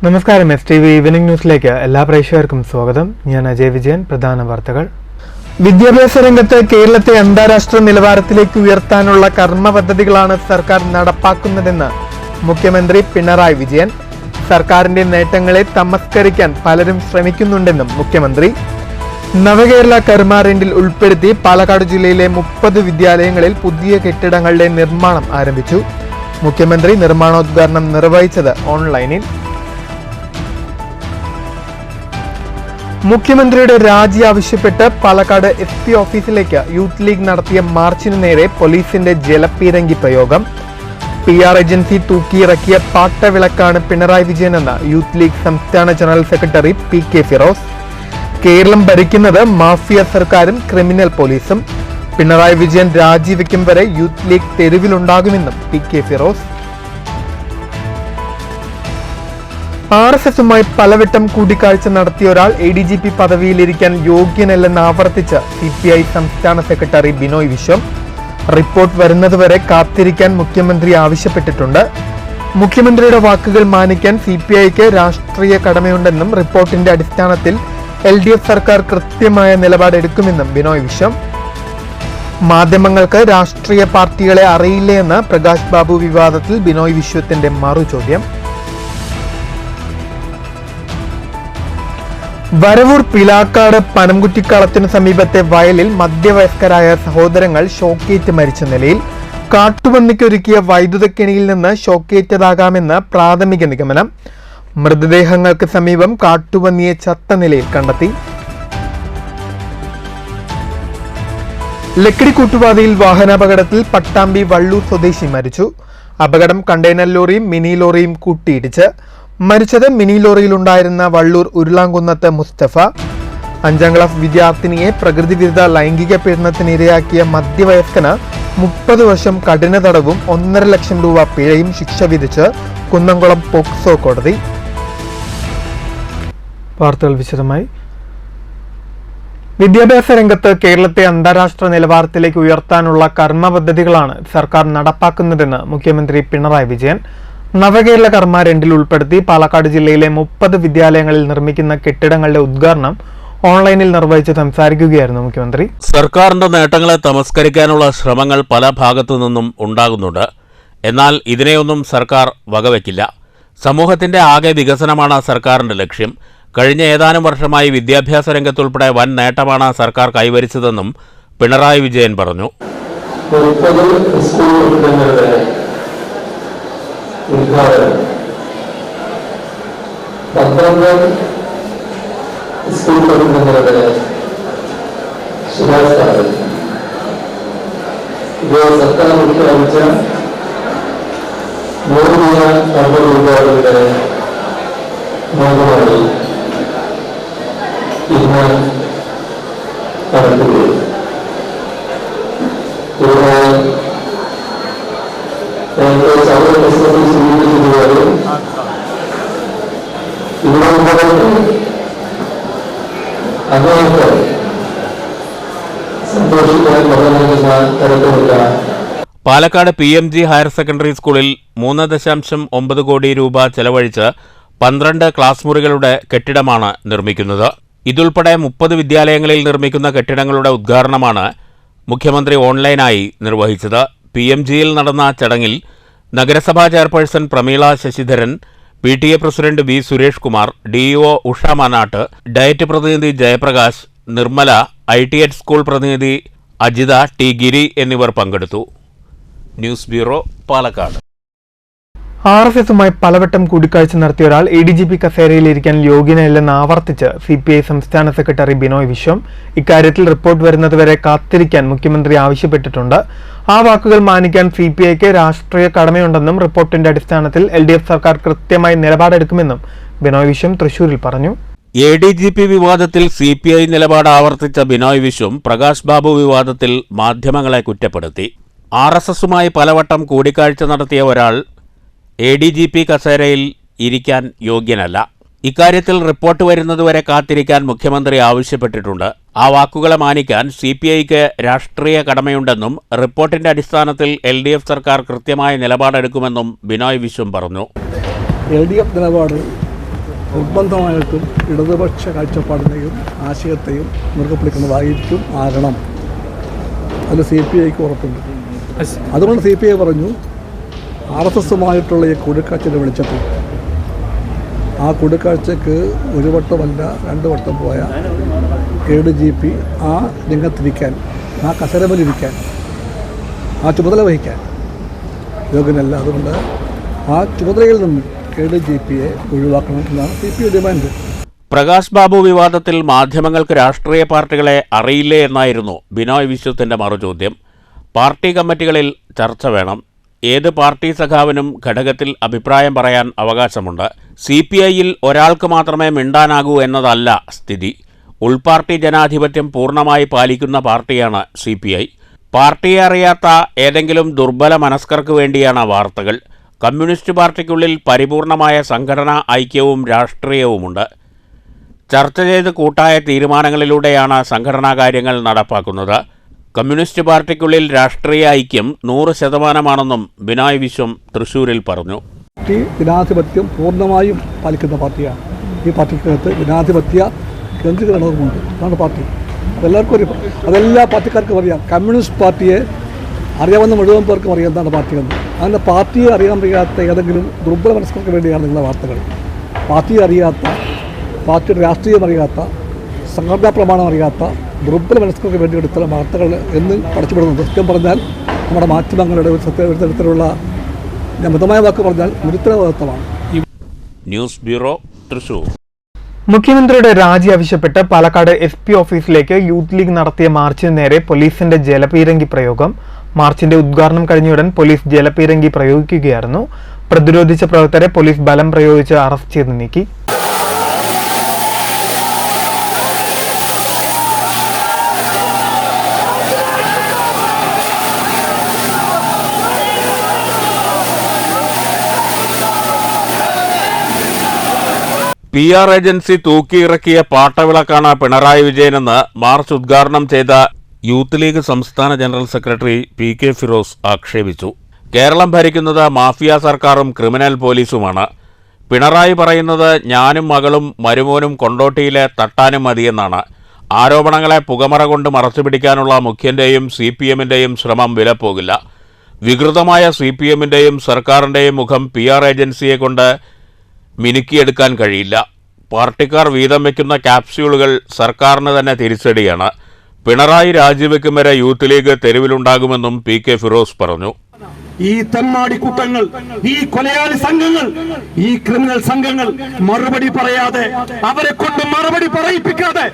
നമസ്കാരം S T V evening ന്യൂസിലേക്ക് എല്ലാ പ്രേക്ഷകർക്കും സ്വാഗതം. ഞാൻ അജയ് വിജയൻ. പ്രധാന വാർത്തകൾ. വിദ്യാഭ്യാസ രംഗത്ത് കേരളത്തെ അന്താരാഷ്ട്ര നിലവാരത്തിലേക്ക് ഉയർത്താനുള്ള കർമ്മ പദ്ധതികളാണ് സർക്കാർ നടപ്പാക്കുന്നതെന്ന് മുഖ്യമന്ത്രി പിണറായി വിജയൻ. സർക്കാരിന്റെ നേട്ടങ്ങളെ തമസ്കരിക്കാൻ പലരും ശ്രമിക്കുന്നുണ്ടെന്നും മുഖ്യമന്ത്രി. നവകേരള കർമാരണ്ടിൽ ഉൾപ്പെടുത്തി പാലക്കാട് ജില്ലയിലെ 30 വിദ്യാലയങ്ങളിൽ പുതിയ കെട്ടിടങ്ങളുടെ നിർമ്മാണം ആരംഭിച്ചു. മുഖ്യമന്ത്രി നിർമ്മാണോദ്ഘാടനം നിർവഹിച്ചത് ഓൺലൈനിൽ. മുഖ്യമന്ത്രിയുടെ രാജി ആവശ്യപ്പെട്ട് പാലക്കാട് SP ഓഫീസിലേക്ക് യൂത്ത് ലീഗ് നടത്തിയ മാർച്ചിനു നേരെ പോലീസിന്റെ ജലപീരങ്കി പ്രയോഗം. PR ഏജൻസി തൂക്കിയിറക്കിയ പാട്ടവിളക്കാണ് പിണറായി വിജയനെന്ന് യൂത്ത് ലീഗ് സംസ്ഥാന general secretary PK Firoz. Keralam ഭരിക്കുന്നത് മാഫിയ സർക്കാരും ക്രിമിനൽ പോലീസും. പിണറായി വിജയൻ രാജിവെക്കും വരെ യൂത്ത് ലീഗ് തെരുവിലുണ്ടാകുമെന്നും PK ഫിറോസ്. RSSുമായി പലവട്ടം കൂടിക്കാഴ്ച നടത്തിയ ഒരാൾ ADGP പദവിയിലിരിക്കാൻ യോഗ്യനല്ലെന്ന് ആവർത്തിച്ച് CPI സംസ്ഥാന സെക്രട്ടറി ബിനോയ് വിശ്വം. റിപ്പോർട്ട് വരുന്നതുവരെ കാത്തിരിക്കാൻ മുഖ്യമന്ത്രി ആവശ്യപ്പെട്ടിട്ടുണ്ട്. മുഖ്യമന്ത്രിയുടെ വാക്കുകൾ മാനിക്കാൻ CPIക്ക് രാഷ്ട്രീയ കടമയുണ്ടെന്നും റിപ്പോർട്ടിന്റെ അടിസ്ഥാനത്തിൽ LDF സർക്കാർ കൃത്യമായ നിലപാടെടുക്കുമെന്നും ബിനോയ് വിശ്വം. മാധ്യമങ്ങൾക്ക് രാഷ്ട്രീയ പാർട്ടികളെ അറിയില്ലെന്ന് പ്രകാശ് ബാബു വിവാദത്തിൽ ബിനോയ് വിശ്വത്തിന്റെ മറുചോദ്യം. വരവൂർ പിലാക്കാട് പനംകുറ്റിക്കളത്തിനു സമീപത്തെ വയലിൽ മധ്യവയസ്കരായ സഹോദരങ്ങൾ ഷോക്കേറ്റ് മരിച്ച നിലയിൽ. കാട്ടുപന്നിക്കൊരുക്കിയ വൈദ്യുതക്കെണിയിൽ നിന്ന് ഷോക്കേറ്റതാകാമെന്ന് പ്രാഥമിക നിഗമനം. മൃതദേഹങ്ങൾക്ക് സമീപം കാട്ടുപന്നിയെ ചത്ത നിലയിൽ കണ്ടെത്തി. ലക്കിടി കൂട്ടുപാതയിൽ വാഹനാപകടത്തിൽ പട്ടാമ്പി വള്ളൂർ സ്വദേശി മരിച്ചു. അപകടം കണ്ടെയ്നർ ലോറിയും മിനി ലോറിയും കൂട്ടിയിടിച്ച്. മരിച്ചത് മിനി ലോറിയിലുണ്ടായിരുന്ന വള്ളൂർ ഉരുളാങ്കുന്നത്ത് മുസ്തഫ. 5ാം ക്ലാസ് വിദ്യാർത്ഥിനിയെ പ്രകൃതിവിരുദ്ധ ലൈംഗിക പീഡനത്തിന് ഇരയാക്കിയ മധ്യവയസ്കന് 30 വർഷം കഠിന തടവും 1.5 ലക്ഷം രൂപ പിഴയും ശിക്ഷ വിധിച്ച് കുന്നംകുളം പോക്സോ കോടതി. വാർത്തകൾ വിശദമായി. വിദ്യാഭ്യാസ രംഗത്ത് കേരളത്തെ അന്താരാഷ്ട്ര നിലവാരത്തിലേക്ക് ഉയർത്താനുള്ള കർമ്മ പദ്ധതികളാണ് സർക്കാർ നടപ്പാക്കുന്നതെന്ന് മുഖ്യമന്ത്രി പിണറായി വിജയൻ. നവകേരള കർമാരണ്ടിൽ ഉൾപ്പെടുത്തി പാലക്കാട് ജില്ലയിലെ 30 വിദ്യാലയങ്ങളിൽ നിർമ്മിക്കുന്ന കെട്ടിടങ്ങളുടെ ഉദ്ഘാടനം ഓൺലൈനിൽ നിർവഹിച്ച് സംസാരിക്കുകയായിരുന്നു മുഖ്യമന്ത്രി. സർക്കാരിന്റെ നേട്ടങ്ങളെ തമസ്കരിക്കാനുള്ള ശ്രമങ്ങൾ പല ഭാഗത്തു നിന്നും ഉണ്ടാകുന്നുണ്ട്. എന്നാൽ ഇതിനെയൊന്നും സർക്കാർ വകവയ്ക്കില്ല. സമൂഹത്തിന്റെ ആകെ വികസനമാണ് സർക്കാരിന്റെ ലക്ഷ്യം. കഴിഞ്ഞ ഏതാനും വർഷമായി വിദ്യാഭ്യാസ രംഗത്തുൾപ്പെടെ വൻ നേട്ടമാണ് സർക്കാർ കൈവരിച്ചതെന്നും പിണറായി വിജയൻ പറഞ്ഞു. ഉദ്ഘാടനം 12 സ്കൂൾ പഠിക്കുന്നവരുടെ ശിലാസ്ഥാപനം ഇത് സർക്കാർ പ്രഖ്യാപിച്ച 100 രൂപയുടെ ഭാഗമായി ഇന്ന് നടത്തുകയും പാലക്കാട് PMG ഹയർ സെക്കൻഡറി സ്കൂളിൽ 3.9 കോടി രൂപ ചെലവഴിച്ച് 12 ക്ലാസ് മുറികളുടെ കെട്ടിടമാണ് നിർമ്മിക്കുന്നത്. ഇതുൾപ്പെടെ 30 വിദ്യാലയങ്ങളിൽ നിർമ്മിക്കുന്ന കെട്ടിടങ്ങളുടെ ഉദ്ഘാടനമാണ് മുഖ്യമന്ത്രി ഓൺലൈനായി നിർവഹിച്ചത്. PMGയിൽ നടന്ന ചടങ്ങിൽ നഗരസഭാ chairperson Prameela Sasidharan, PTA president V Suresh Kumar, DEO Usha Manatt, DIET പ്രതിനിധി ജയപ്രകാശ്, നിർമ്മല, ITH സ്കൂൾ പ്രതിനിധി അജിത, T ഗിരി എന്നിവർ പങ്കെടുത്തു. News bureau, Palakkad. RSSുമായി പലവട്ടം കൂടിക്കാഴ്ച നടത്തിയ ഒരാൾ ADGP കസേരയിലിരിക്കാൻ യോഗ്യനല്ലെന്ന് ആവർത്തിച്ച് CPI സംസ്ഥാന സെക്രട്ടറി ബിനോയ് വിശ്വം. ഇക്കാര്യത്തിൽ റിപ്പോർട്ട് വരുന്നതുവരെ കാത്തിരിക്കാൻ മുഖ്യമന്ത്രി ആവശ്യപ്പെട്ടിട്ടുണ്ട്. ആ വാക്കുകൾ മാനിക്കാൻ CPIക്ക് രാഷ്ട്രീയ കടമയുണ്ടെന്നും റിപ്പോർട്ടിന്റെ അടിസ്ഥാനത്തിൽ LDF സർക്കാർ കൃത്യമായി നിലപാടെടുക്കുമെന്നും ബിനോയ് വിശ്വം തൃശൂരിൽ പറഞ്ഞു. ADGP വിവാദത്തിൽ CPI നിലപാട് ആവർത്തിച്ച ബിനോയ് വിശ്വം പ്രകാശ് ബാബു വിവാദത്തിൽ മാധ്യമങ്ങളെ കുറ്റപ്പെടുത്തി. RSSുമായി പലവട്ടം കൂടിക്കാഴ്ച നടത്തിയ ഒരാൾ ADGP കസേരയിൽ ഇരിക്കാൻ യോഗ്യനല്ല. ഇക്കാര്യത്തിൽ റിപ്പോർട്ട് വരുന്നതുവരെ കാത്തിരിക്കാൻ മുഖ്യമന്ത്രി ആവശ്യപ്പെട്ടിട്ടുണ്ട്. ആ വാക്കുകളെ മാനിക്കാൻ CPIക്ക് രാഷ്ട്രീയ കടമയുണ്ടെന്നും റിപ്പോർട്ടിന്റെ അടിസ്ഥാനത്തിൽ LDF സർക്കാർ കൃത്യമായ നിലപാടെടുക്കുമെന്നും ബിനോയ് വിശ്വം പറഞ്ഞു. LDF നിലപാട് നിർബന്ധമായിട്ടും ഇടതുപക്ഷ കാഴ്ചപ്പാടിനെയും ആശയത്തെയും മുറുകെ പിടിക്കുന്നതായിരിക്കും ആകണം. അതിൽ CPIക്ക് ഉറപ്പുണ്ട്. അതുകൊണ്ട് CPI പറഞ്ഞു RSSുമായിട്ടുള്ള ഈ കൂടിക്കാഴ്ചയുടെ വെളിച്ചത്തിൽ ആ കൂടിക്കാഴ്ചക്ക് ഒരു വട്ടമല്ല 2 വട്ടം പോയ ADGP ആ രംഗത്തിരിക്കാൻ, ആ കസരമലിരിക്കാൻ, ആ ചുമതല വഹിക്കാൻ യോഗ്യനല്ല. അതുകൊണ്ട് ആ ചുമതലയിൽ നിന്ന് ADGPയെ ഒഴിവാക്കണം എന്നാണ് CPI ഡിമാൻഡ്. പ്രകാശ് ബാബു വിവാദത്തിൽ മാധ്യമങ്ങൾക്ക് രാഷ്ട്രീയ പാർട്ടികളെ അറിയില്ലേ എന്നായിരുന്നു ബിനോയ് വിശ്വത്തിന്റെ മറുചോദ്യം. പാർട്ടി കമ്മിറ്റികളിൽ ചർച്ച വേണം. ഏത് പാർട്ടി സഖാവിനും ഘടകത്തിൽ അഭിപ്രായം പറയാൻ അവകാശമുണ്ട്. CPIയിൽ ഒരാൾക്ക് മാത്രമേ മിണ്ടാനാകൂ എന്നതല്ല സ്ഥിതി. ഉൾപാർട്ടി ജനാധിപത്യം പൂർണ്ണമായി പാലിക്കുന്ന പാർട്ടിയാണ് CPI. പാർട്ടിയെ അറിയാത്ത ഏതെങ്കിലും ദുർബല മനസ്കർക്ക് വേണ്ടിയാണ് വാർത്തകൾ. കമ്മ്യൂണിസ്റ്റ് പാർട്ടിക്കുള്ളിൽ പരിപൂർണമായ സംഘടനാ ഐക്യവും രാഷ്ട്രീയവുമുണ്ട്. ചർച്ച ചെയ്ത് കൂട്ടായ തീരുമാനങ്ങളിലൂടെയാണ് സംഘടനാ കാര്യങ്ങൾ നടപ്പാക്കുന്നത്. കമ്മ്യൂണിസ്റ്റ് പാർട്ടിക്കുള്ളിൽ രാഷ്ട്രീയ ഐക്യം 100% ബിനോയ് വിശ്വം തൃശ്ശൂരിൽ പറഞ്ഞു. പാർട്ടി ജനാധിപത്യം പൂർണ്ണമായും പാലിക്കുന്ന പാർട്ടിയാണ്. ഈ പാർട്ടിക്കകത്ത് ജനാധിപത്യ കേന്ദ്രീകരണവുമുണ്ട്. അതാണ് പാർട്ടി. അതെല്ലാ പാർട്ടിക്കാർക്കും അറിയാം. കമ്മ്യൂണിസ്റ്റ് പാർട്ടിയെ അറിയാവുന്ന മുഴുവൻ പേർക്കും അറിയാം എന്താണ് പാർട്ടിയെന്ന്. അങ്ങനെ പാർട്ടിയെ അറിയാൻ വയ്യാത്ത ഏതെങ്കിലും ദുർബല മനസ്കർക്ക് വേണ്ടിയാണ് നിങ്ങളുടെ വാർത്തകൾ. പാർട്ടിയെ അറിയാത്ത, പാർട്ടിയുടെ രാഷ്ട്രീയം അറിയാത്ത, സംഘടനാ പ്രമാണം അറിയാത്ത ദുർബല മനസ്കർക്ക് വേണ്ടി എടുത്തുള്ള വാർത്തകൾ എന്ന് പഠിച്ചുപെടുന്നത്. സത്യം പറഞ്ഞാൽ നമ്മുടെ മാധ്യമങ്ങളുടെ ഒരു തരത്തിലുള്ള, ഞാൻ മിതമായ വാക്ക് പറഞ്ഞാൽ നിരുത്തരവാദിത്വമാണ്. News bureau, Thrissur. മുഖ്യമന്ത്രിയുടെ രാജി ആവശ്യപ്പെട്ട് പാലക്കാട് SP ഓഫീസിലേക്ക് യൂത്ത് ലീഗ് നടത്തിയ മാർച്ചിന് നേരെ പോലീസിന്റെ ജലപീരങ്കി പ്രയോഗം. മാർച്ചിന്റെ ഉദ്ഘാടനം കഴിഞ്ഞയുടൻ പോലീസ് ജലപീരങ്കി പ്രയോഗിക്കുകയായിരുന്നു. പ്രതിരോധിച്ച പ്രവർത്തകരെ പോലീസ് ബലം പ്രയോഗിച്ച് അറസ്റ്റ് ചെയ്ത് നീക്കി. PR ഏജൻസി തൂക്കിയിറക്കിയ പാട്ടവിളക്കാണ് പിണറായി വിജയനെന്ന് മാർച്ച് ഉദ്ഘാടനം ചെയ്ത യൂത്ത് ലീഗ് സംസ്ഥാന ജനറൽ സെക്രട്ടറി PK ഫിറോസ് ആക്ഷേപിച്ചു. കേരളം ഭരിക്കുന്നത് മാഫിയ സർക്കാരും ക്രിമിനൽ പോലീസുമാണ്. പിണറായി പറയുന്നത് ഞാനും മകളും മരുമോനും കൊണ്ടോട്ടിയിലെ തട്ടാനും മതിയെന്നാണ്. ആരോപണങ്ങളെ പുകമറ കൊണ്ട് മറച്ചുപിടിക്കാനുള്ള മുഖ്യന്റെയും CPMന്റെയും ശ്രമം വിലപ്പോകില്ല. വികൃതമായ CPMന്റെയും സർക്കാരിന്റെയും മുഖം PR ഏജൻസിയെ കൊണ്ട് മിനുക്കിയെടുക്കാൻ കഴിയില്ല. പാർട്ടിക്കാർ വീതം വയ്ക്കുന്ന ക്യാപ്സ്യൂളുകൾ സർക്കാരിന് തന്നെ തിരിച്ചടിയാണ്. പിണറായി രാജിവെക്കും വരെ യൂത്ത് ലീഗ് തെരുവിലുണ്ടാകുമെന്നും PK ഫിറോസ് പറഞ്ഞു. ഈ തെമ്മാടി കൂട്ടങ്ങൾ, ഈ കൊലയാളി സംഘങ്ങൾ, ഈ ക്രിമിനൽ സംഘങ്ങൾ മറുപടി പറയാതെ, അവരെ കൊണ്ട് മറുപടി പറയിപ്പിക്കാതെ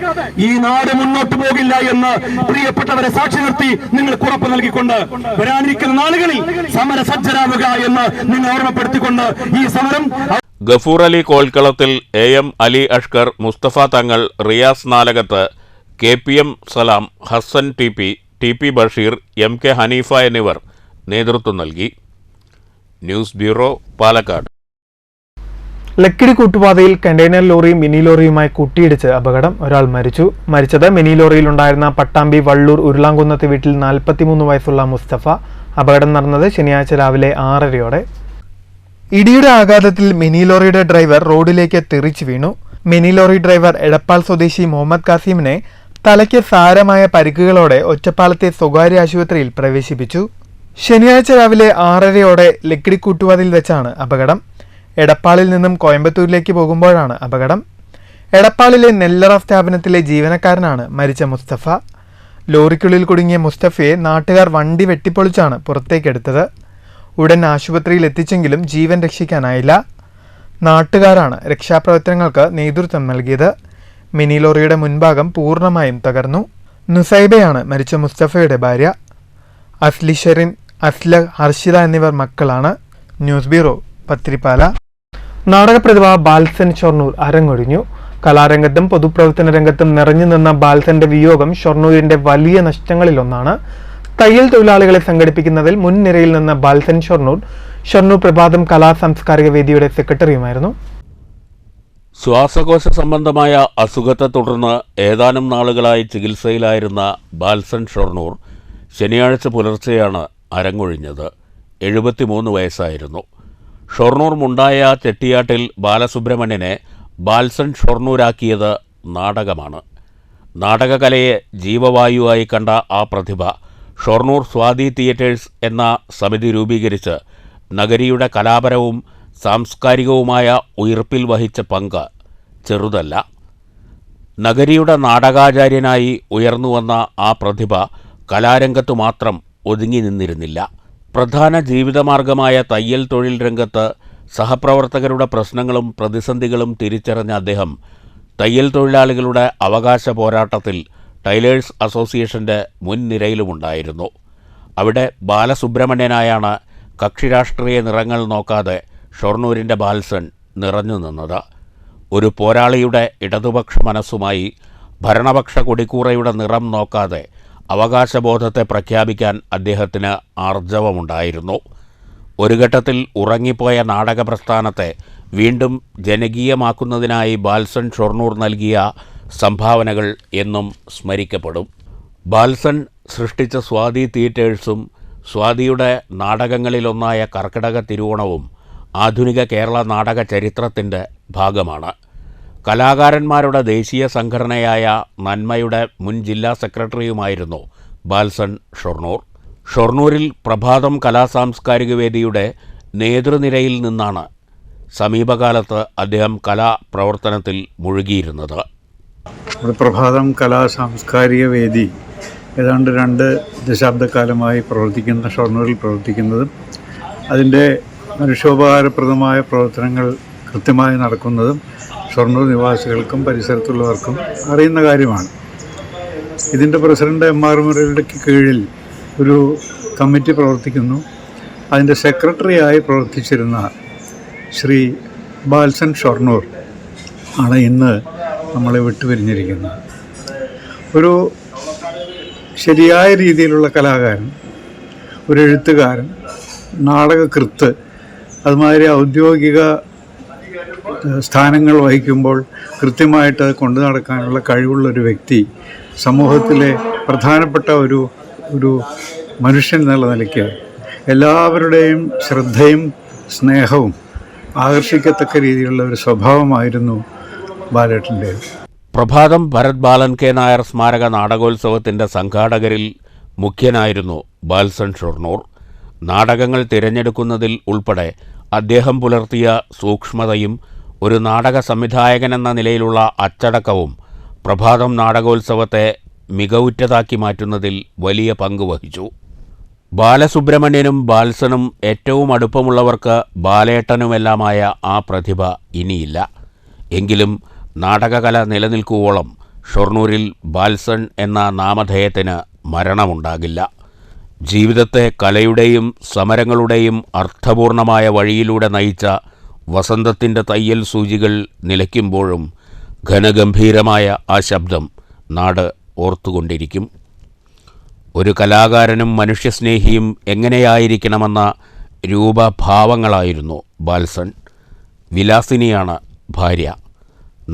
ഈ നാട് മുന്നോട്ട് പോകില്ല എന്ന് പ്രിയപ്പെട്ടവരെ സാക്ഷി നിർത്തി നിങ്ങൾക്ക് ഉറപ്പ് നൽകിക്കൊണ്ട് വരാനിരിക്കുന്ന നാളുകളിൽ സമര സജ്ജരാവുക എന്ന് നിങ്ങൾ ഓർമ്മപ്പെടുത്തിക്കൊണ്ട് ഈ സമരം Gafoor Ali കോൽക്കളത്തിൽ, AM Ali Ashkar, Mustafa Thangal, Riyas Nalakath, KPM Salam, Hasan TP Basheer, MK Haneefa എന്നിവർ നേതൃത്വം നൽകി. News bureau, Palakkad. ലക്കിടി കൂട്ടുപാതയിൽ കണ്ടെയ്നർ ലോറി മിനി ലോറിയുമായി കൂട്ടിയിടിച്ച് അപകടം. ഒരാൾ മരിച്ചു. മരിച്ചത് മിനി ലോറിയിലുണ്ടായിരുന്ന പട്ടാമ്പി വള്ളൂർ ഉരുളാങ്കുന്നത്ത് വീട്ടിൽ 43 വയസ്സുള്ള മുസ്തഫ. അപകടം നടന്നത് ശനിയാഴ്ച രാവിലെ 6:30-ഓടെ. ഇടിയുടെ ആഘാതത്തിൽ മിനി ലോറിയുടെ ഡ്രൈവർ റോഡിലേക്ക് തെറിച്ചു വീണു. മിനി ലോറി ഡ്രൈവർ എടപ്പാൾ സ്വദേശി മുഹമ്മദ് കാസിമിനെ തലയ്ക്ക് സാരമായ പരിക്കുകളോടെ ഒറ്റപ്പാലത്തെ സ്വകാര്യ ആശുപത്രിയിൽ പ്രവേശിപ്പിച്ചു. ശനിയാഴ്ച രാവിലെ 6:30-ഓടെ ലക്കിടി കൂട്ടുപാതയിൽ വെച്ചാണ് അപകടം. എടപ്പാളിൽ നിന്നും കോയമ്പത്തൂരിലേക്ക് പോകുമ്പോഴാണ് അപകടം. എടപ്പാളിലെ നെല്ലറ സ്ഥാപനത്തിലെ ജീവനക്കാരനാണ് മരിച്ച മുസ്തഫ. ലോറിക്കുള്ളിൽ കുടുങ്ങിയ മുസ്തഫയെ നാട്ടുകാർ വണ്ടി വെട്ടിപ്പൊളിച്ചാണ് പുറത്തേക്കെടുത്തത്. ഉടൻ ആശുപത്രിയിൽ എത്തിച്ചെങ്കിലും ജീവൻ രക്ഷിക്കാനായില്ല. നാട്ടുകാരാണ് രക്ഷാപ്രവർത്തനങ്ങൾക്ക് നേതൃത്വം നൽകിയത്. മിനി ലോറിയുടെ മുൻഭാഗം പൂർണ്ണമായും തകർന്നു. നുസൈബയാണ് മരിച്ച മുസ്തഫയുടെ ഭാര്യ. അസ്ലി ഷെറിൻ, അസ്ല, ഹർഷിത എന്നിവർ മക്കളാണ്. News bureau, Pathiripala. നാടകപ്രതിഭ ബാൽസൻ ഷൊർണൂർ അരങ്ങൊഴിഞ്ഞു. കലാരംഗത്തും പൊതുപ്രവർത്തന രംഗത്തും നിറഞ്ഞു നിന്ന ബാൽസന്റെ വിയോഗം ഷൊർണൂരിന്റെ വലിയ നഷ്ടങ്ങളിലൊന്നാണ്. തയ്യൽ തൊഴിലാളികളെ സംഘടിപ്പിക്കുന്നതിൽ മുൻനിരയിൽ നിന്ന ബാൽസൻ ഷൊർണൂർ പ്രഭാതം കലാ സാംസ്കാരിക വേദിയുടെ സെക്രട്ടറിയുമായിരുന്നു. ശ്വാസകോശ സംബന്ധമായ അസുഖത്തെ തുടർന്ന് ഏതാനും നാളുകളായി ചികിത്സയിലായിരുന്ന ബാൽസൻ ഷൊർണൂർ ശനിയാഴ്ച പുലർച്ചെയാണ് അരങ്ങൊഴിഞ്ഞത്. 73 വയസ്സായിരുന്നു. ഷൊർണൂർ മുണ്ടായ ചെട്ടിയാട്ടിൽ ബാലസുബ്രഹ്മണ്യനെ ബാൽസൺ ഷൊർണൂരാക്കിയത് നാടകമാണ്. നാടകകലയെ ജീവവായുവായി കണ്ട ആ പ്രതിഭ ഷൊർണൂർ സ്വാതി തിയേറ്റേഴ്സ് എന്ന സമിതി രൂപീകരിച്ച് നഗരിയുടെ കലാപരവും സാംസ്കാരികവുമായ ഉയിർപ്പിൽ വഹിച്ച പങ്ക് ചെറുതല്ല. നഗരിയുടെ നാടകാചാര്യനായി ഉയർന്നുവന്ന ആ പ്രതിഭ കലാരംഗത്തു മാത്രം ഒതുങ്ങി നിന്നിരുന്നില്ല. പ്രധാന ജീവിതമാർഗമായ തയ്യൽ തൊഴിൽ രംഗത്ത് സഹപ്രവർത്തകരുടെ പ്രശ്നങ്ങളും പ്രതിസന്ധികളും തിരിച്ചറിഞ്ഞ അദ്ദേഹം തയ്യൽ തൊഴിലാളികളുടെ അവകാശ പോരാട്ടത്തിൽ ടൈലേഴ്സ് അസോസിയേഷൻ്റെ മുൻനിരയിലുമുണ്ടായിരുന്നു. അവിടെ ബാലസുബ്രഹ്മണ്യനായാണ് കക്ഷിരാഷ്ട്രീയ നിറങ്ങൾ നോക്കാതെ ഷൊർണൂരിൻ്റെ ബാൽസൺ നിറഞ്ഞു നിന്നത്. ഒരു പോരാളിയുടെ ഇടതുപക്ഷ മനസ്സുമായി ഭരണപക്ഷ കൊടിക്കൂറയുടെ നിറം നോക്കാതെ അവകാശബോധത്തെ പ്രഖ്യാപിക്കാൻ അദ്ദേഹത്തിന് ആർജവമുണ്ടായിരുന്നു. ഒരു ഘട്ടത്തിൽ ഉറങ്ങിപ്പോയ നാടക പ്രസ്ഥാനത്തെ വീണ്ടും ജനകീയമാക്കുന്നതിനായി ബാൽസൺ ഷൊർണൂർ നൽകിയ സംഭാവനകൾ എന്നും സ്മരിക്കപ്പെടും. ബാൽസൺ സൃഷ്ടിച്ച സ്വാതി തിയേറ്റേഴ്സും സ്വാതിയുടെ നാടകങ്ങളിലൊന്നായ കർക്കിടക തിരുവോണവും ആധുനിക കേരള നാടക ചരിത്രത്തിൻ്റെ ഭാഗമാണ്. കലാകാരന്മാരുടെ ദേശീയ സംഘടനയായ നന്മയുടെ മുൻ ജില്ലാ സെക്രട്ടറിയുമായിരുന്നു ബാൽസൺ ഷൊർണൂർ. ഷൊർണൂരിൽ പ്രഭാതം കലാസാംസ്കാരിക വേദിയുടെ നേതൃനിരയിൽ നിന്നാണ് സമീപകാലത്ത് അദ്ദേഹം കലാപ്രവർത്തനത്തിൽ മുഴുകിയിരുന്നത്. പ്രഭാതം കലാസാംസ്കാരിക വേദി ഏതാണ്ട് 2 ദശാബ്ദക്കാലമായി ഷൊർണൂരിൽ പ്രവർത്തിക്കുന്നതും അതിൻ്റെ മനുഷ്യോപകാരപ്രദമായ പ്രവർത്തനങ്ങൾ കൃത്യമായി നടക്കുന്നതും ഷൊർണൂർ നിവാസികൾക്കും പരിസരത്തുള്ളവർക്കും അറിയുന്ന കാര്യമാണ്. ഇതിൻ്റെ പ്രസിഡന്റ് M.R. മുരളിക്ക് കീഴിൽ ഒരു കമ്മിറ്റി പ്രവർത്തിക്കുന്നു. അതിൻ്റെ സെക്രട്ടറിയായി പ്രവർത്തിച്ചിരുന്ന ശ്രീ ബാൽസൺ ഷൊർണൂർ ആണ് ഇന്ന് നമ്മളെ വിട്ടുപിരിഞ്ഞിരിക്കുന്നത്. ഒരു ശരിയായ രീതിയിലുള്ള കലാകാരൻ, ഒരു എഴുത്തുകാരൻ, നാടകകൃത്ത്, അതുമാതിരി ഔദ്യോഗിക സ്ഥാനങ്ങൾ വഹിക്കുമ്പോൾ കൃത്യമായിട്ട് കൊണ്ടു നടക്കാനുള്ള കഴിവുള്ളൊരു വ്യക്തി, സമൂഹത്തിലെ പ്രധാനപ്പെട്ട ഒരു മനുഷ്യൻ എന്നുള്ള നിലയ്ക്ക് എല്ലാവരുടെയും ശ്രദ്ധയും സ്നേഹവും ആകർഷിക്കത്തക്ക രീതിയിലുള്ള ഒരു സ്വഭാവമായിരുന്നു ബാലേട്ടൻ്റേത്. പ്രഭാതം ഭരത് ബാലൻ കെ നായർ സ്മാരക നാടകോത്സവത്തിൻ്റെ സംഘാടകരിൽ മുഖ്യനായിരുന്നു ബാൽസൺ ഷൊർണൂർ. നാടകങ്ങൾ തിരഞ്ഞെടുക്കുന്നതിൽ ഉൾപ്പെടെ അദ്ദേഹം പുലർത്തിയ സൂക്ഷ്മതയും ഒരു നാടക സംവിധായകനെന്ന നിലയിലുള്ള അച്ചടക്കവും പ്രഭാതം നാടകോത്സവത്തെ മികവുറ്റതാക്കി മാറ്റുന്നതിൽ വലിയ പങ്ക് വഹിച്ചു. ബാലസുബ്രഹ്മണ്യനും ബാൽസണും ഏറ്റവും അടുപ്പമുള്ളവർക്ക് ബാലേട്ടനുമെല്ലാമായ ആ പ്രതിഭ ഇനിയില്ല. എങ്കിലും നാടകകല നിലനിൽക്കുവോളം ഷൊർണൂരിൽ ബാൽസൺ എന്ന നാമധേയത്തിന് മരണമുണ്ടാകില്ല. ജീവിതത്തെ കലയുടെയും സമരങ്ങളുടെയും അർത്ഥപൂർണമായ വഴിയിലൂടെ നയിച്ച വസന്തത്തിൻ്റെ തയ്യൽ സൂചികൾ നിലയ്ക്കുമ്പോഴും ഘനഗംഭീരമായ ആ ശബ്ദം നാട് ഓർത്തുകൊണ്ടിരിക്കും. ഒരു കലാകാരനും മനുഷ്യസ്നേഹിയും എങ്ങനെയായിരിക്കണമെന്ന രൂപഭാവങ്ങളായിരുന്നു ബാൽസൺ. വിലാസിനിയാണ് ഭാര്യ.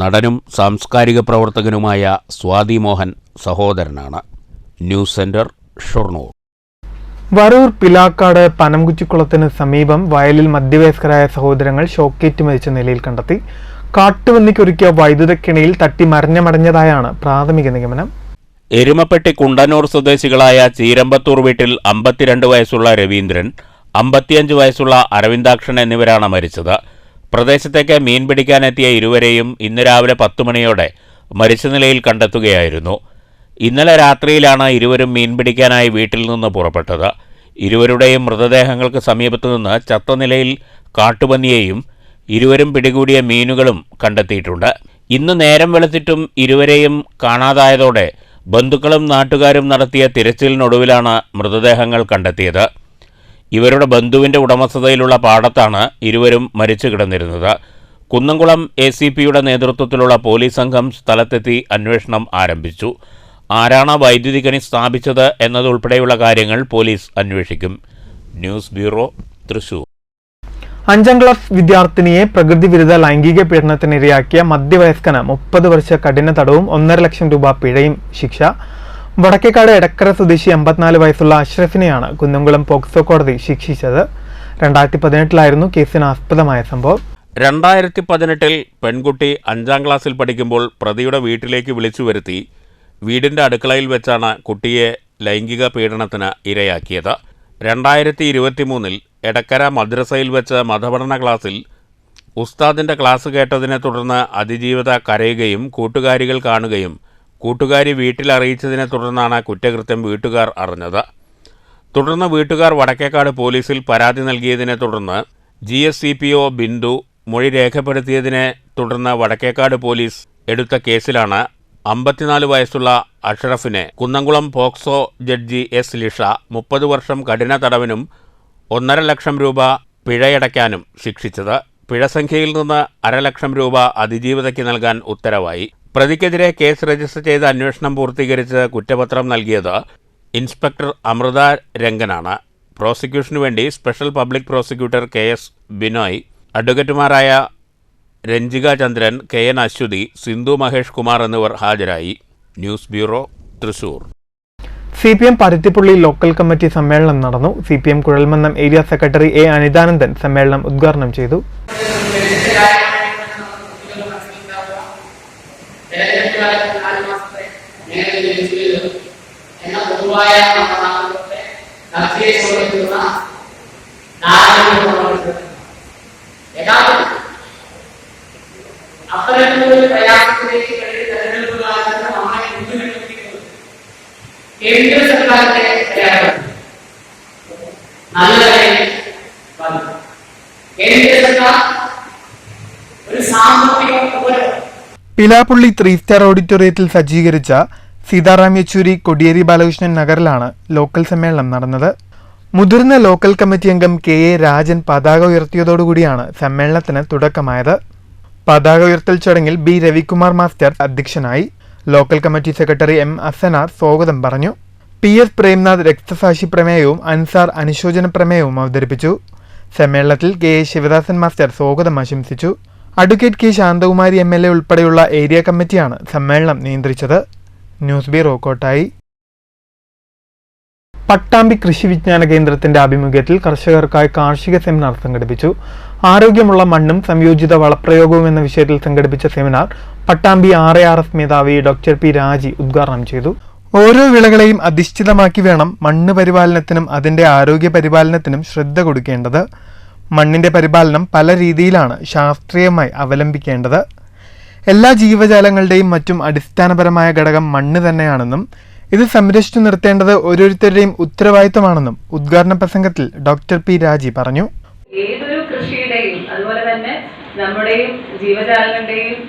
നടനും സാംസ്കാരിക പ്രവർത്തകനുമായ സ്വാതി മോഹൻ സഹോദരനാണ്. News centre, Shoranur. വരൂർ പിലാക്കാട് പനംകുച്ചിക്കുളത്തിന് സമീപം വയലിൽ മധ്യവയസ്കരായ സഹോദരങ്ങൾ ഷോക്കേറ്റ് മരിച്ച നിലയിൽ കണ്ടെത്തി. കാട്ടുപന്നിക്കൊരുക്കിയ വൈദ്യുതക്കിണിയിൽ തട്ടി മറിഞ്ഞമടഞ്ഞതായാണ് പ്രാഥമിക നിഗമനം. എരുമപ്പെട്ടി കുണ്ടന്നൂർ സ്വദേശികളായ ചീരമ്പത്തൂർ വീട്ടിൽ 52 വയസ്സുള്ള രവീന്ദ്രൻ, 55 വയസ്സുള്ള അരവിന്ദാക്ഷൻ എന്നിവരാണ് മരിച്ചത്. പ്രദേശത്തേക്ക് മീൻ പിടിക്കാനെത്തിയ ഇരുവരെയും ഇന്ന് രാവിലെ 10 മണിയോടെ മരിച്ച നിലയിൽ കണ്ടെത്തുകയായിരുന്നു. ഇന്നലെ രാത്രിയിലാണ് ഇരുവരും മീൻ പിടിക്കാനായി വീട്ടിൽ നിന്ന് പുറപ്പെട്ടത്. ഇരുവരുടെയും മൃതദേഹങ്ങൾക്ക് സമീപത്തു നിന്ന് ചത്ത നിലയിൽ കാട്ടുപന്നിയെയും ഇരുവരും പിടികൂടിയ മീനുകളും കണ്ടെത്തിയിട്ടുണ്ട്. ഇന്ന് നേരം വെളുത്തിട്ടും ഇരുവരെയും കാണാതായതോടെ ബന്ധുക്കളും നാട്ടുകാരും നടത്തിയ തിരച്ചിലിനൊടുവിലാണ് മൃതദേഹങ്ങൾ കണ്ടെത്തിയത്. ഇവരുടെ ബന്ധുവിൻ്റെ ഉടമസ്ഥതയിലുള്ള പാടത്താണ് ഇരുവരും മരിച്ചു കിടന്നിരുന്നത്. കുന്നംകുളം ACPയുടെ നേതൃത്വത്തിലുള്ള പോലീസ് സംഘം സ്ഥലത്തെത്തി അന്വേഷണം ആരംഭിച്ചു. ആരാണ് വൈദ്യുതി കണി സ്ഥാപിച്ചത് എന്നതുൾപ്പെടെയുള്ള കാര്യങ്ങൾ പോലീസ് അന്വേഷിക്കും. News bureau, Thrissur. 5ാം ക്ലാസ് വിദ്യാർത്ഥിനിയെ പ്രകൃതി വിരുദ്ധ ലൈംഗിക പീഡനത്തിനിരയാക്കിയ മധ്യവയസ്കന് 30 വർഷ കഠിന തടവും 1.5 ലക്ഷം രൂപ പിഴയും ശിക്ഷ. വടക്കേക്കാട് എടക്കര സ്വദേശി 54 വയസ്സുള്ള അഷ്റഫിനെയാണ് കുന്നംകുളം പോക്സോ കോടതി ശിക്ഷിച്ചത്. 2018-ലായിരുന്നു കേസിന് ആസ്പദമായ സംഭവം. 2018 പെൺകുട്ടി 5ാം ക്ലാസ്സിൽ പഠിക്കുമ്പോൾ പ്രതിയുടെ വീട്ടിലേക്ക് വിളിച്ചു വരുത്തി വീടിൻ്റെ അടുക്കളയിൽ വെച്ചാണ് കുട്ടിയെ ലൈംഗിക പീഡനത്തിന് ഇരയാക്കിയത്. 2023 എടക്കര മദ്രസയിൽ വെച്ച് മതപഠന ക്ലാസ്സിൽ ഉസ്താദിൻ്റെ ക്ലാസ് കേട്ടതിനെ തുടർന്ന് അതിജീവിത കരയുകയും കൂട്ടുകാരികൾ കാണുകയും കൂട്ടുകാരി വീട്ടിൽ അറിയിച്ചതിനെ തുടർന്നാണ് കുറ്റകൃത്യം വീട്ടുകാർ അറിഞ്ഞത്. തുടർന്ന് വീട്ടുകാർ വടക്കേക്കാട് പോലീസിൽ പരാതി നൽകിയതിനെ തുടർന്ന് GSCPO ബിന്ദു മൊഴി രേഖപ്പെടുത്തിയതിനെ തുടർന്ന് വടക്കേക്കാട് പോലീസ് എടുത്ത കേസിലാണ് 54 വയസ്സുള്ള അഷ്റഫിനെ Kunnamkulam POCSO judge S. Lisha 30 വർഷം കഠിന തടവിനും 1.5 ലക്ഷം രൂപ പിഴയടയ്ക്കാനും ശിക്ഷിച്ചത്. പിഴസംഖ്യയിൽ നിന്ന് 1.5 ലക്ഷം രൂപ അതിജീവിതയ്ക്ക് നൽകാൻ ഉത്തരവായി. പ്രതിക്കെതിരെ കേസ് രജിസ്റ്റർ ചെയ്ത് അന്വേഷണം പൂർത്തീകരിച്ച് കുറ്റപത്രം നൽകിയത് ഇൻസ്പെക്ടർ അമൃത രംഗനാണ്. പ്രോസിക്യൂഷനു വേണ്ടി special public prosecutor KS. Binoy, അഡ്വക്കേറ്റുമാരായ രഞ്ജിക ചന്ദ്രൻ, KN. അശ്വതി, സിന്ധു മഹേഷ് കുമാർ എന്നിവർ ഹാജരായി. News bureau, Thrissur. CPM Paruthipully local committee സമ്മേളനം നടന്നു. CPM Kuzhalmannam area secretary A. Anithanandan സമ്മേളനം ഉദ്ഘാടനം ചെയ്തു. കേന്ദ്ര സർക്കാരിന്റെ കേന്ദ്ര സർക്കാർ ഒരു സാമ്പത്തിക പിലാപ്പുള്ളി 3 സ്റ്റാർ ഓഡിറ്റോറിയത്തിൽ സജ്ജീകരിച്ച സീതാറാം യെച്ചൂരി കൊടിയേരി ബാലകൃഷ്ണൻ നഗറിലാണ് ലോക്കൽ സമ്മേളനം നടന്നത്. മുതിർന്ന ലോക്കൽ കമ്മിറ്റി അംഗം KA. രാജൻ പതാക ഉയർത്തിയതോടുകൂടിയാണ് സമ്മേളനത്തിന് തുടക്കമായത്. പതാക ഉയർത്തൽ ചടങ്ങിൽ B. രവികുമാർ മാസ്റ്റർ അധ്യക്ഷനായി. Local committee secretary M. Asanar സ്വാഗതം പറഞ്ഞു. PS. പ്രേംനാഥ് രക്തസാക്ഷി പ്രമേയവും അൻസാർ അനുശോചന പ്രമേയവും അവതരിപ്പിച്ചു. സമ്മേളനത്തിൽ KA. ശിവദാസൻ മാസ്റ്റർ സ്വാഗതം ആശംസിച്ചു. Advocate K. ശാന്തകുമാരി MLA ഉൾപ്പെടെയുള്ള ഏരിയ കമ്മിറ്റിയാണ് സമ്മേളനം നിയന്ത്രിച്ചത്. News bureau, Kottayi. പട്ടാമ്പി കൃഷി വിജ്ഞാന കേന്ദ്രത്തിന്റെ ആഭിമുഖ്യത്തിൽ കർഷകർക്കായി കാർഷിക സെമിനാർ സംഘടിപ്പിച്ചു. ആരോഗ്യമുള്ള മണ്ണും സംയോജിത വളപ്രയോഗവും എന്ന വിഷയത്തിൽ സംഘടിപ്പിച്ച സെമിനാർ പട്ടാമ്പി RARS മേധാവി Dr. P. രാജി ഉദ്ഘാടനം ചെയ്തു. ഓരോ വിളകളെയും അധിഷ്ഠിതമാക്കി വേണം മണ്ണ് പരിപാലനത്തിനും അതിന്റെ ആരോഗ്യ പരിപാലനത്തിനും ശ്രദ്ധ കൊടുക്കേണ്ടത്. മണ്ണിന്റെ പരിപാലനം പല രീതിയിലാണ് ശാസ്ത്രീയമായി അവലംബിക്കേണ്ടത്. എല്ലാ ജീവജാലങ്ങളുടെയും മറ്റും അടിസ്ഥാനപരമായ ഘടകം മണ്ണ് തന്നെയാണെന്നും ഇത് സംരക്ഷിച്ചു നിർത്തേണ്ടത് ഓരോരുത്തരുടെയും ഉത്തരവാദിത്തമാണെന്നും ഉദ്ഘാടന പ്രസംഗത്തിൽ Dr. P. രാജി പറഞ്ഞു. ഏതൊരു കൃഷിയുടെയും അതുപോലെ തന്നെ നമ്മുടെയും ജീവജാലങ്ങളുടെയും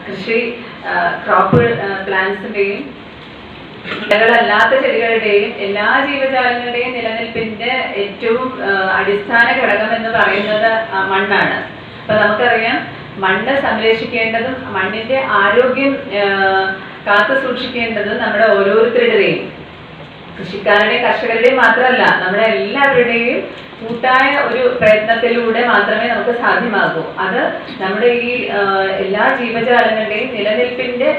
കൃഷി ക്രോപ്പ് പ്ലാന്റ്സിന്റെയും വിളകളല്ലാത്ത ചെടികളുടെയും എല്ലാ ജീവജാലങ്ങളുടെയും നിലനിൽപ്പിന്റെ ഏറ്റവും അടിസ്ഥാന ഘടകം എന്ന് പറയുന്നത് മണ്ണാണ്. അപ്പൊ നമുക്കറിയാം, മണ്ണ് സംരക്ഷിക്കേണ്ടതും മണ്ണിന്റെ ആരോഗ്യം കാത്തു സൂക്ഷിക്കേണ്ടതും നമ്മുടെ ഓരോരുത്തരുടെയും, കൃഷിക്കാരുടെയും കർഷകരുടെയും മാത്രമല്ല, നമ്മുടെ എല്ലാവരുടെയും കൂട്ടായ ഒരു പ്രയത്നത്തിലൂടെ മാത്രമേ നമുക്ക് സാധ്യമാകൂ. അത് നമ്മുടെ ഈ എല്ലാ ജീവജാലങ്ങളുടെയും നിലനിൽപ്പിന്റെ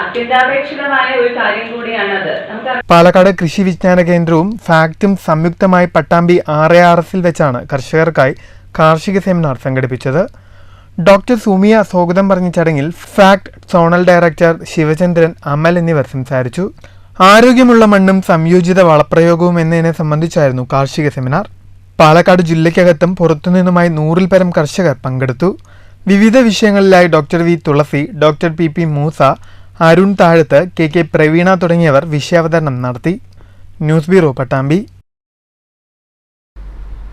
അത്യന്താപേക്ഷിതമായ ഒരു കാര്യം കൂടിയാണത്. പാലക്കാട് കൃഷി വിജ്ഞാന കേന്ദ്രവും ഫാക്റ്റും സംയുക്തമായി പട്ടാമ്പി RARSൽ വെച്ചാണ് കർഷകർക്കായി കാർഷിക സെമിനാർ സംഘടിപ്പിച്ചത്. ഡോക്ടർ സുമിയ സ്വാഗതം പറഞ്ഞ ചടങ്ങിൽ ഫാക്ട് സോണൽ ഡയറക്ടർ ശിവചന്ദ്രൻ, അമൽ എന്നിവർ സംസാരിച്ചു. ആരോഗ്യമുള്ള മണ്ണും സംയോജിത വളപ്രയോഗവും എന്നതിനെ സംബന്ധിച്ചായിരുന്നു കാർഷിക സെമിനാർ. പാലക്കാട് ജില്ലയ്ക്കകത്തും പുറത്തുനിന്നുമായി 100-ൽ പരം കർഷകർ പങ്കെടുത്തു. വിവിധ വിഷയങ്ങളിലായി Dr. V. തുളസി, Dr. P. മൂസ, അരുൺ താഴത്ത്, KK. പ്രവീണ തുടങ്ങിയവർ വിഷയാവതരണം നടത്തി. News bureau, Pattambi.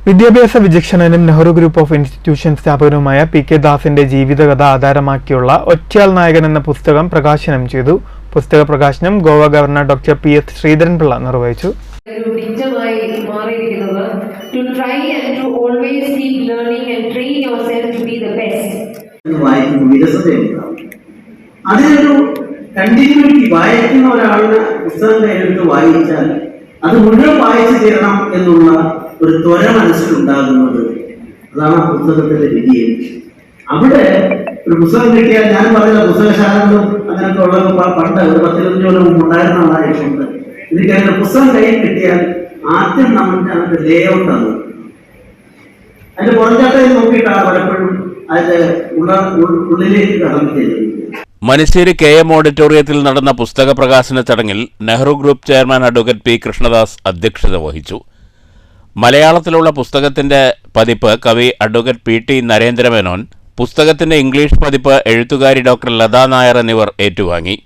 വിദ്യാഭ്യാസ വിചക്ഷണനും നെഹ്റു ഗ്രൂപ്പ് ഓഫ് ഇൻസ്റ്റിറ്റ്യൂഷൻ സ്ഥാപകനുമായ PK. ദാസിന്റെ ജീവിതകഥ ആധാരമാക്കിയുള്ള ഒറ്റയാൾ നായകൻ എന്ന പുസ്തകം പ്രകാശനം ചെയ്തു. പുസ്തക പ്രകാശനം Goa governor Dr. PS. Sreedharan Pillai നിർവഹിച്ചു. അതിനൊരു കണ്ടിന്യൂറ്റി, വായിക്കുന്ന ഒരാളുടെ പുസ്തകം കയ്യിലെടുത്ത് വായിച്ചാൽ അത് മുഴുവൻ വായിച്ചു തീരണം എന്നുള്ള ഒരു ത്വര മനസ്സിലുണ്ടാകുന്നത്, അതാണ് ആ പുസ്തകത്തിന്റെ വിജയം. അവിടെ ഒരു പുസ്തകം കിട്ടിയാൽ, ഞാൻ പറഞ്ഞ പുസ്തകശാലകളും അങ്ങനെയൊക്കെ ഉള്ള പണ്ട് ഒരു 10-15 കൊല്ലം മുമ്പ് ഉണ്ടായിരുന്നതായിട്ടുണ്ട്. എനിക്ക് അതിന്റെ പുസ്തകം കയ്യിൽ കിട്ടിയാൽ ആദ്യം നമുക്ക് അതിന്റെ ലേ ഔട്ടാണ്, അതിന്റെ പുറംചാട്ടയിൽ നോക്കിയിട്ടാണ് പലപ്പോഴും അതിന്റെ ഉള്ളിലേക്ക് കടന്നു ചെല്ലുന്നത്. മനുശ്ശേരി KM ഓഡിറ്റോറിയത്തിൽ നടന്ന പുസ്തക പ്രകാശന ചടങ്ങിൽ Nehru group chairman advocate P. Krishnadas അധ്യക്ഷത വഹിച്ചു. മലയാളത്തിലുള്ള പുസ്തകത്തിന്റെ പതിപ്പ് കവി അഡ്വക്കേറ്റ് PT നരേന്ദ്രമേനോൻ, പുസ്തകത്തിന്റെ ഇംഗ്ലീഷ് പതിപ്പ് എഴുത്തുകാരി ഡോക്ടർ ലതാ നായർ എന്നിവർ ഏറ്റുവാങ്ങി.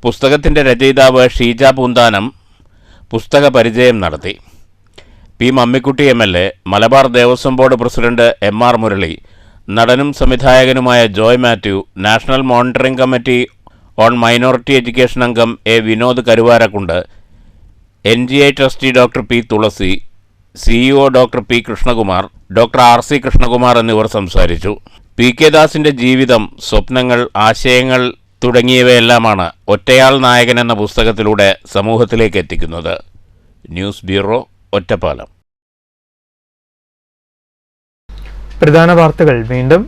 പുസ്തകത്തിന്റെ രചയിതാവ് ഷീജ പൂന്താനം പുസ്തക പരിചയം നടത്തി. P. Mammikutty MLA, Malabar Devaswom board president MR Murali, നടനും സംവിധായകനുമായ Joy Mathew, national monitoring committee on minority education അംഗം A. Vinod Karuvarakundu, NGI trustee doctor P. Thulasi, CEO doctor P. Krishnakumar, doctor RC Krishnakumar എന്നിവർ സംസാരിച്ചു. PK ദാസിന്റെ ജീവിതം, സ്വപ്നങ്ങൾ, ആശയങ്ങൾ തുടങ്ങിയവയെല്ലാമാണ് ഒറ്റയാൾ നായകൻ എന്ന പുസ്തകത്തിലൂടെ സമൂഹത്തിലേക്ക് എത്തിക്കുന്നത്. News bureau, Ottapalam. പ്രധാന വാർത്തകൾ വീണ്ടും.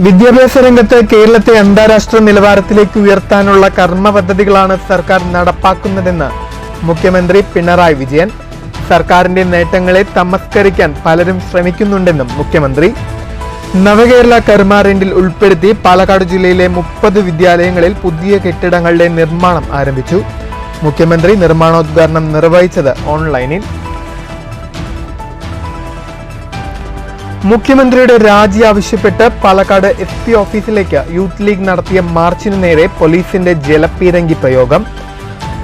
വിദ്യാഭ്യാസ രംഗത്ത് കേരളത്തെ അന്താരാഷ്ട്ര നിലവാരത്തിലേക്ക് ഉയർത്താനുള്ള കർമ്മ പദ്ധതികളാണ് സർക്കാർ നടപ്പാക്കുന്നതെന്ന് മുഖ്യമന്ത്രി പിണറായി വിജയൻ. സർക്കാരിന്റെ നേട്ടങ്ങളെ തമസ്കരിക്കാൻ പലരും ശ്രമിക്കുന്നുണ്ടെന്നും മുഖ്യമന്ത്രി. നവകേരള കർമാരൻഡിൽ ഉൾപ്പെടുത്തി പാലക്കാട് ജില്ലയിലെ 30 വിദ്യാലയങ്ങളിൽ പുതിയ കെട്ടിടങ്ങളുടെ നിർമ്മാണം ആരംഭിച്ചു. മുഖ്യമന്ത്രി നിർമ്മാണോദ്ഘാടനം നിർവഹിച്ചത് ഓൺലൈനിൽ. മുഖ്യമന്ത്രിയുടെ രാജി ആവശ്യപ്പെട്ട് പാലക്കാട് SP ഓഫീസിലേക്ക് യൂത്ത് ലീഗ് നടത്തിയ മാർച്ചിനു നേരെ പോലീസിന്റെ ജലപീരങ്കി പ്രയോഗം.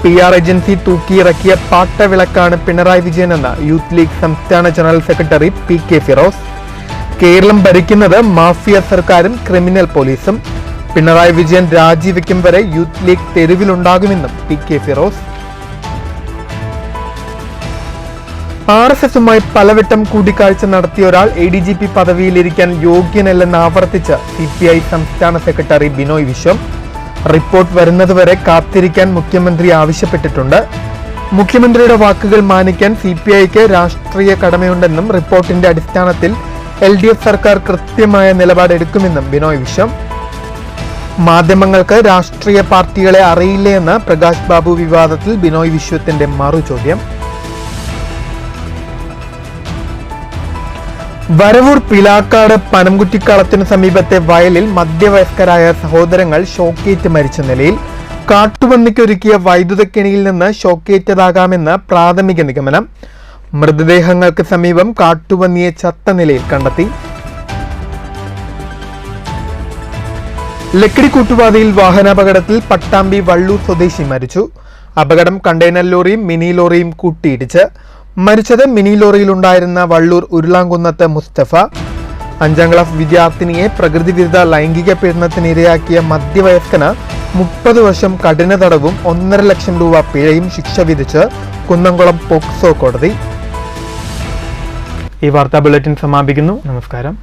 PR ഏജൻസി തൂക്കിയിറക്കിയ പാട്ടവിളക്കാണ് പിണറായി വിജയനെന്ന് യൂത്ത് ലീഗ് സംസ്ഥാന general secretary PK Firoz. Keralam ഭരിക്കുന്നത് മാഫിയ സർക്കാരും ക്രിമിനൽ പോലീസും. പിണറായി വിജയൻ രാജിവെക്കും വരെ യൂത്ത് ലീഗ് തെരുവിലുണ്ടാകുമെന്നും PK ഫിറോസ്. RSSുമായി പലവട്ടം കൂടിക്കാഴ്ച നടത്തിയ ഒരാൾ ADGP പദവിയിലിരിക്കാൻ യോഗ്യനല്ലെന്ന് ആവർത്തിച്ച് CPI സംസ്ഥാന സെക്രട്ടറി ബിനോയ് വിശ്വം. റിപ്പോർട്ട് വരുന്നതുവരെ കാത്തിരിക്കാൻ മുഖ്യമന്ത്രി ആവശ്യപ്പെട്ടിട്ടുണ്ട്. മുഖ്യമന്ത്രിയുടെ വാക്കുകൾ മാനിക്കാൻ CPIക്ക് രാഷ്ട്രീയ കടമയുണ്ടെന്നും റിപ്പോർട്ടിന്റെ അടിസ്ഥാനത്തിൽ LDF സർക്കാർ കൃത്യമായ നിലപാടെടുക്കുമെന്നും ബിനോയ് വിശ്വം. മാധ്യമങ്ങൾക്ക് രാഷ്ട്രീയ പാർട്ടികളെ അറിയില്ലെന്ന് പ്രകാശ് ബാബു വിവാദത്തിൽ ബിനോയ് വിശ്വത്തിന്റെ മറുചോദ്യം. വരവൂർ പിലാക്കാട് പനംകുറ്റിക്കളത്തിനു സമീപത്തെ വയലിൽ മധ്യവയസ്കരായ സഹോദരങ്ങൾ ഷോക്കേറ്റ് മരിച്ച നിലയിൽ. കാട്ടുപന്നിക്കൊരുക്കിയ വൈദ്യുതക്കെണിയിൽ നിന്ന് ഷോക്കേറ്റതാകാമെന്ന് പ്രാഥമിക നിഗമനം. മൃതദേഹങ്ങൾക്ക് സമീപം കാട്ടുപന്നിയെ ചത്ത നിലയിൽ കണ്ടെത്തി. ലക്കിടി കൂട്ടുപാതയിൽ വാഹനാപകടത്തിൽ പട്ടാമ്പി വള്ളൂർ സ്വദേശി മരിച്ചു. അപകടം കണ്ടെയ്നർ ലോറിയും മിനി ലോറിയും കൂട്ടിയിടിച്ച്. മരിച്ചത് മിനി ലോറിയിലുണ്ടായിരുന്ന വള്ളൂർ ഉരുളാങ്കുന്നത്ത് മുസ്തഫ. 5ാം ക്ലാസ് വിദ്യാർത്ഥിനിയെ പ്രകൃതിവിരുദ്ധ ലൈംഗിക പീഡനത്തിനിരയാക്കിയ മധ്യവയസ്കന് 30 വർഷം കഠിന തടവും 1.5 ലക്ഷം രൂപ പിഴയും ശിക്ഷ വിധിച്ച് കുന്നംകുളം പോക്സോ കോടതി. ഈ വാർത്താ ബുള്ളറ്റിൻ സമാപിക്കുന്നു. നമസ്കാരം.